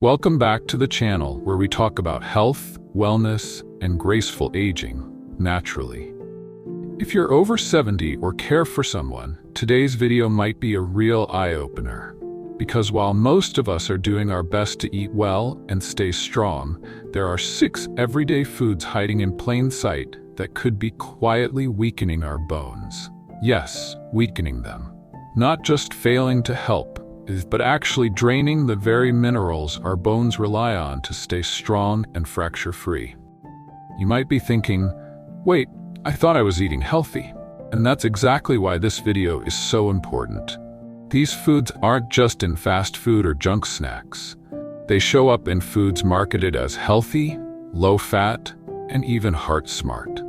Welcome back to the channel where we talk about health, wellness, and graceful aging naturally. If you're over 70 or care for someone, today's video might be a real eye-opener. Because while most of us are doing our best to eat well and stay strong, there are 6 everyday foods hiding in plain sight that could be quietly weakening our bones. Yes, weakening them. Not just failing to help, but actually draining the very minerals our bones rely on to stay strong and fracture-free. You might be thinking, wait, I thought I was eating healthy. And that's exactly why this video is so important. These foods aren't just in fast food or junk snacks. They show up in foods marketed as healthy, low-fat, and even heart-smart.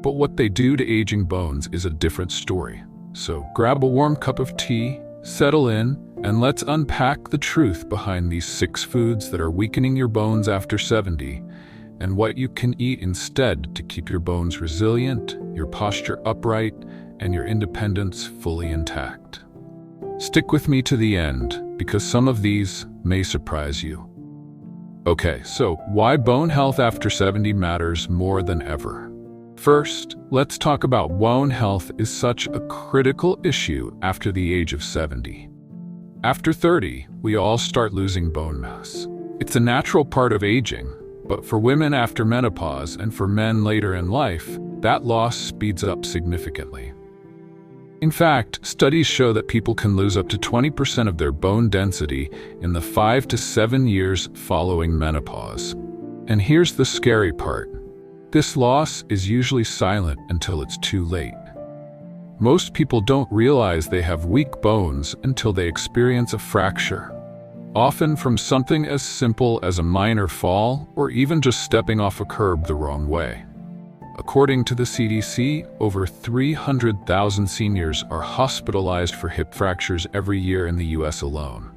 But what they do to aging bones is a different story. So grab a warm cup of tea, settle in, and let's unpack the truth behind these 6 foods that are weakening your bones after 70, and what you can eat instead to keep your bones resilient, your posture upright, and your independence fully intact. Stick with me to the end, because some of these may surprise you. Okay, so why bone health after 70 matters more than ever. First, let's talk about bone health is such a critical issue after the age of 70. After 30, we all start losing bone mass. It's a natural part of aging, but for women after menopause and for men later in life, that loss speeds up significantly. In fact, studies show that people can lose up to 20% of their bone density in the 5 to 7 years following menopause. And here's the scary part. This loss is usually silent until it's too late. Most people don't realize they have weak bones until they experience a fracture, often from something as simple as a minor fall or even just stepping off a curb the wrong way. According to the CDC, over 300,000 seniors are hospitalized for hip fractures every year in the US alone.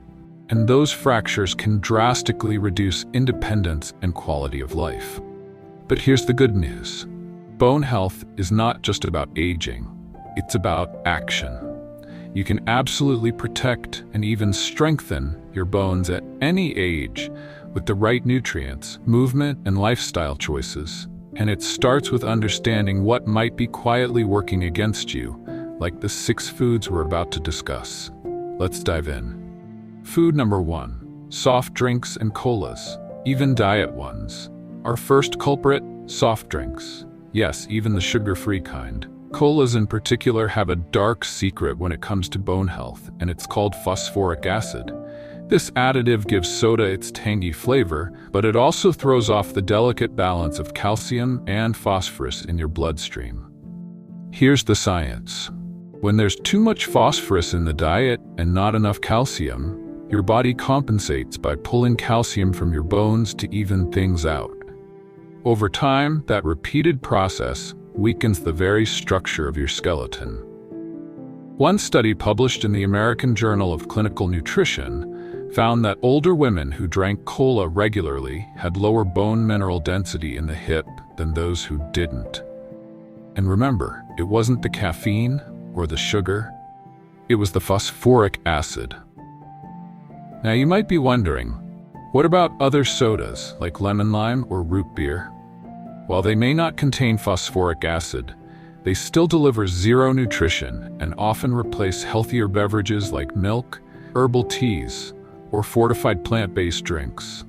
And those fractures can drastically reduce independence and quality of life. But here's the good news. Bone health is not just about aging. It's about action. You can absolutely protect and even strengthen your bones at any age with the right nutrients, movement, and lifestyle choices. And it starts with understanding what might be quietly working against you, like the 6 foods we're about to discuss. Let's dive in. Food number 1, soft drinks and colas, even diet ones. Our first culprit, soft drinks. Yes, even the sugar-free kind. Colas in particular have a dark secret when it comes to bone health, and it's called phosphoric acid. This additive gives soda its tangy flavor, but it also throws off the delicate balance of calcium and phosphorus in your bloodstream. Here's the science. When there's too much phosphorus in the diet and not enough calcium, your body compensates by pulling calcium from your bones to even things out. Over time, that repeated process weakens the very structure of your skeleton. One study published in the American Journal of Clinical Nutrition found that older women who drank cola regularly had lower bone mineral density in the hip than those who didn't. And remember, it wasn't the caffeine or the sugar, it was the phosphoric acid. Now you might be wondering, what about other sodas like lemon lime or root beer? While they may not contain phosphoric acid, they still deliver zero nutrition and often replace healthier beverages like milk, herbal teas, or fortified plant-based drinks.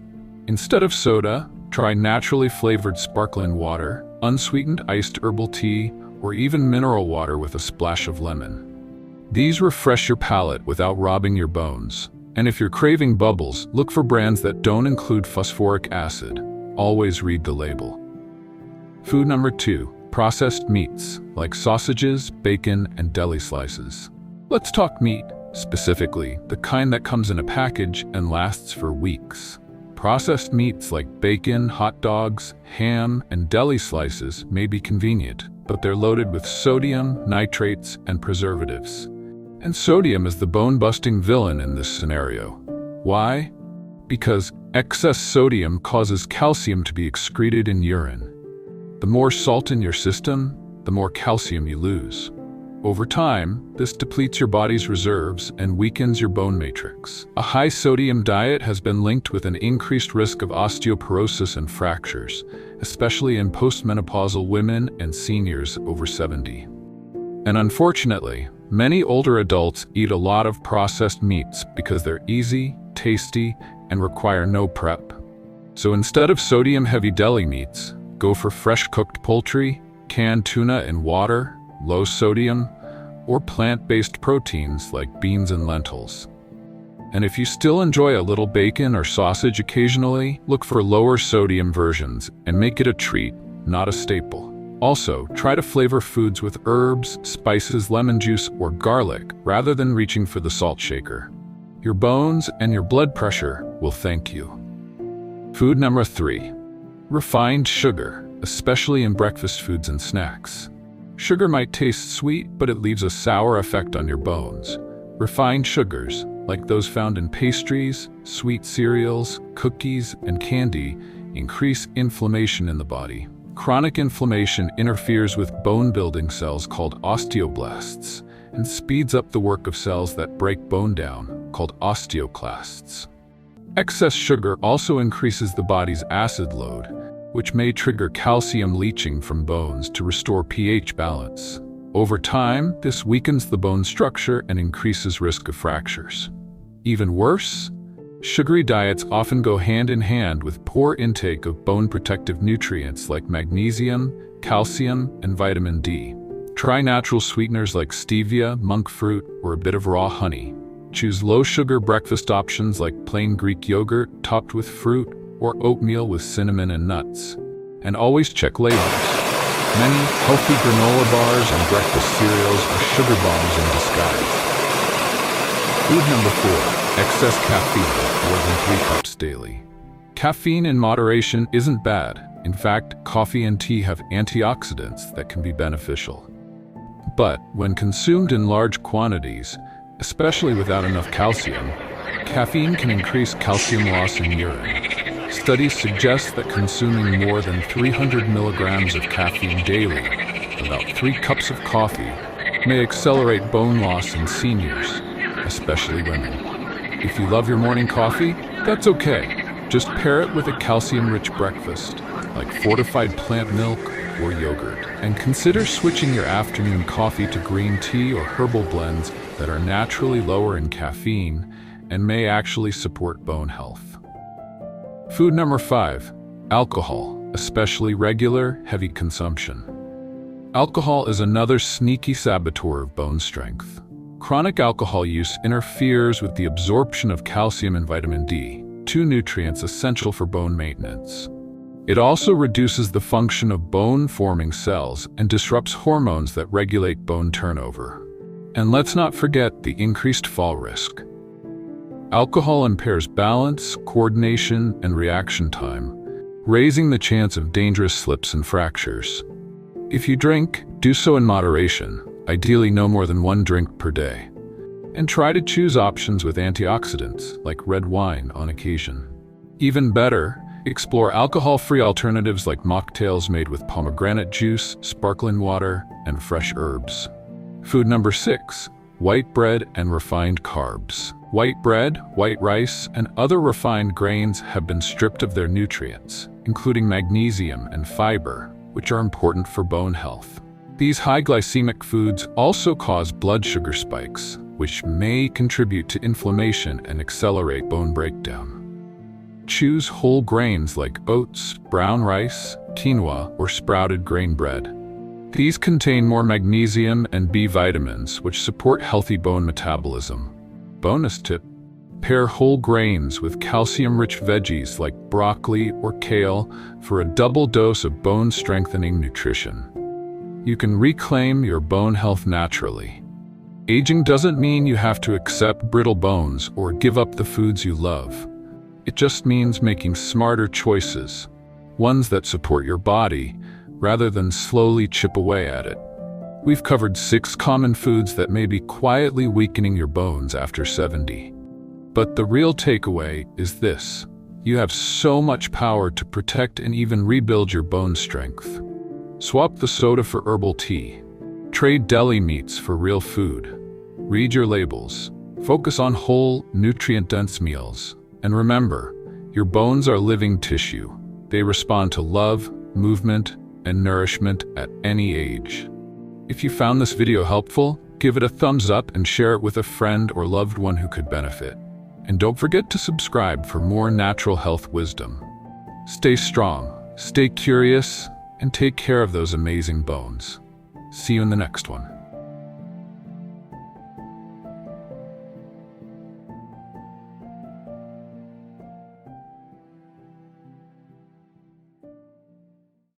Instead of soda, try naturally flavored sparkling water, unsweetened iced herbal tea, or even mineral water with a splash of lemon. These refresh your palate without robbing your bones. And if you're craving bubbles, look for brands that don't include phosphoric acid. Always read the label. Food number 2, processed meats, like sausages, bacon, and deli slices. Let's talk meat, specifically the kind that comes in a package and lasts for weeks. Processed meats like bacon, hot dogs, ham, and deli slices may be convenient, but they're loaded with sodium, nitrates, and preservatives. And sodium is the bone-busting villain in this scenario. Why? Because excess sodium causes calcium to be excreted in urine. The more salt in your system, the more calcium you lose. Over time, this depletes your body's reserves and weakens your bone matrix. A high-sodium diet has been linked with an increased risk of osteoporosis and fractures, especially in postmenopausal women and seniors over 70. And unfortunately, many older adults eat a lot of processed meats because they're easy, tasty, and require no prep. So instead of sodium-heavy deli meats, go for fresh-cooked poultry, canned tuna and water, low sodium, or plant-based proteins like beans and lentils. And if you still enjoy a little bacon or sausage occasionally, look for lower sodium versions and make it a treat, not a staple. Also, try to flavor foods with herbs, spices, lemon juice, or garlic rather than reaching for the salt shaker. Your bones and your blood pressure will thank you. Food number 3. Refined sugar, especially in breakfast foods and snacks. Sugar might taste sweet, but it leaves a sour effect on your bones. Refined sugars, like those found in pastries, sweet cereals, cookies, and candy, increase inflammation in the body. Chronic inflammation interferes with bone-building cells called osteoblasts and speeds up the work of cells that break bone down, called osteoclasts. Excess sugar also increases the body's acid load, which may trigger calcium leaching from bones to restore pH balance. Over time, this weakens the bone structure and increases risk of fractures. Even worse, sugary diets often go hand in hand with poor intake of bone-protective nutrients like magnesium, calcium, and vitamin D. Try natural sweeteners like stevia, monk fruit, or a bit of raw honey. Choose low-sugar breakfast options like plain Greek yogurt topped with fruit, or oatmeal with cinnamon and nuts. And always check labels. Many healthy granola bars and breakfast cereals are sugar bombs in disguise. Food number 4. Excess caffeine, more than 3 cups daily. Caffeine in moderation isn't bad. In fact, coffee and tea have antioxidants that can be beneficial. But when consumed in large quantities, especially without enough calcium, caffeine can increase calcium loss in urine. Studies suggest that consuming more than 300 milligrams of caffeine daily, about 3 cups of coffee, may accelerate bone loss in seniors, especially women. If you love your morning coffee, that's okay. Just pair it with a calcium-rich breakfast, like fortified plant milk or yogurt. And consider switching your afternoon coffee to green tea or herbal blends that are naturally lower in caffeine and may actually support bone health. Food number 5. Alcohol, especially regular, heavy consumption. Alcohol is another sneaky saboteur of bone strength. Chronic alcohol use interferes with the absorption of calcium and vitamin D, 2 nutrients essential for bone maintenance. It also reduces the function of bone-forming cells and disrupts hormones that regulate bone turnover. And let's not forget the increased fall risk. Alcohol impairs balance, coordination, and reaction time, raising the chance of dangerous slips and fractures. If you drink, do so in moderation, ideally no more than 1 drink per day. And try to choose options with antioxidants, like red wine on occasion. Even better, explore alcohol-free alternatives like mocktails made with pomegranate juice, sparkling water, and fresh herbs. Food number 6. White bread and refined carbs. White bread, white rice, and other refined grains have been stripped of their nutrients, including magnesium and fiber, which are important for bone health. These high glycemic foods also cause blood sugar spikes, which may contribute to inflammation and accelerate bone breakdown. Choose whole grains like oats, brown rice, quinoa, or sprouted grain bread. These contain more magnesium and B vitamins, which support healthy bone metabolism. Bonus tip: pair whole grains with calcium-rich veggies like broccoli or kale for a double dose of bone-strengthening nutrition. You can reclaim your bone health naturally. Aging doesn't mean you have to accept brittle bones or give up the foods you love. It just means making smarter choices, ones that support your body, rather than slowly chip away at it. We've covered 6 common foods that may be quietly weakening your bones after 70. But the real takeaway is this: you have so much power to protect and even rebuild your bone strength. Swap the soda for herbal tea. Trade deli meats for real food. Read your labels. Focus on whole, nutrient-dense meals. And remember, your bones are living tissue. They respond to love, movement, and nourishment at any age. If you found this video helpful, give it a thumbs up and share it with a friend or loved one who could benefit. And don't forget to subscribe for more natural health wisdom. Stay strong, stay curious, and take care of those amazing bones. See you in the next one.